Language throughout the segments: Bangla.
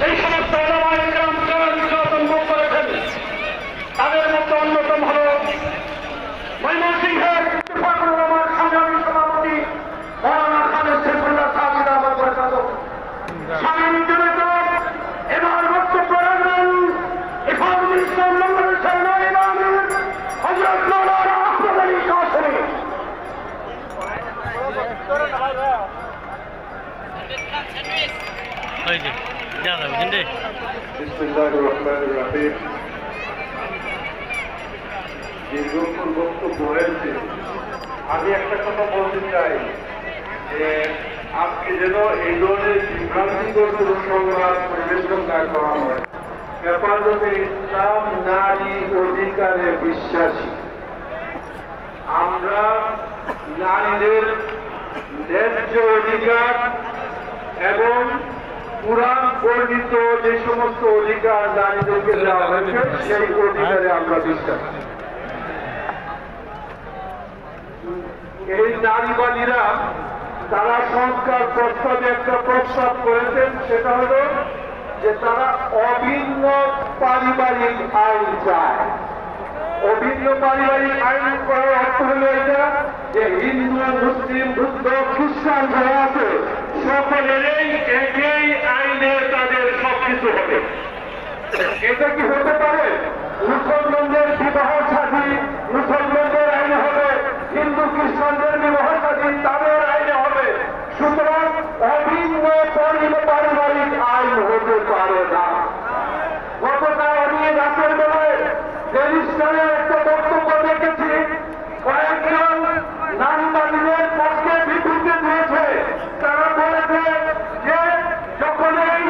এই সমস্ত নির্যাতন ভোগ করেছেন। তাদের মধ্যে অন্যতম হল ময়মনসিংহের সংগ্রামী সভাপতি মৌলানা খালেদ সাইফুল্লাহ সাহেব আমার পরিচালক স্বামী জড়িত। এবার বক্তব্য রাখবেন ইফাদুল ইসলাম বাংলাদেশের নায়েব আমির হযরত মাওলানা আহমদ আলী কাসেমী। বিসমিল্লাহির রহমানির রহিম। দীর্ঘক্ষণ বক্তব্য হয়েছে, আমি একটা কথা বলতে চাই যে আজকে যেন এই ধরনের বিভ্রান্তিকর কোনো সংবাদ পরিবেশন না করা হয়। হেফাজতে ইসলাম নারী অধিকারে বিশ্বাসী। আমরা নারীদের ন্যায্য অধিকার এবং কুরআন বর্ণিত যে সমস্ত অধিকার নারীদেরকে দেওয়া হয়েছে সেই অধিকারে আমরা বিশ্বাসী। এই নারীবাদীরা তারা সংস্কার প্রস্তাবে একটা প্রস্তাব করেছেন, সেটা হল যে তারা অভিন্ন পারিবারিক আইন চায়। অভিন্ন পারিবারিক আইন করার অর্থ হল এটা যে হিন্দু, মুসলিম, বৌদ্ধ, খ্রিস্টান যারা আছে সকলেরই একই আইনে তাদের সবকিছু হবে। এটা কি হতে পারে? মুসলমানদের বিবাহ সাথী মুসলমানদের আইনে হবে, হিন্দু খ্রিস্টানদের বিবাহ সাথী তাদের আইনে হবে। সুতরাং অভিন্ন পারিবারিক আইন হতে পারে না। গতকাল আমি রাতের বেলায় টেলিভিশনে একটা বক্তব্য দেখেছি, কয়েকজন নারীবাদীদের পক্ষে বিবৃতি দিয়েছে। তারা বলেছে যে যখন এই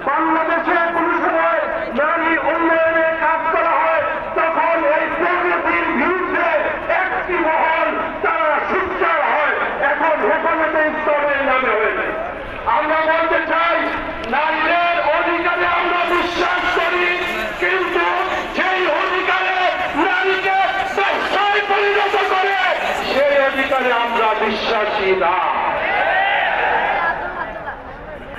বাংলাদেশে কোন সময় নারী উন্নয়নে কাজ করা হয় তখন এই প্রগতির বিরুদ্ধে একটি মহল তারা সোচ্চার হয়। এখন হেফাজতে ইসলামের নামে হয়েছে। আমরা বলতে চাই নারীদের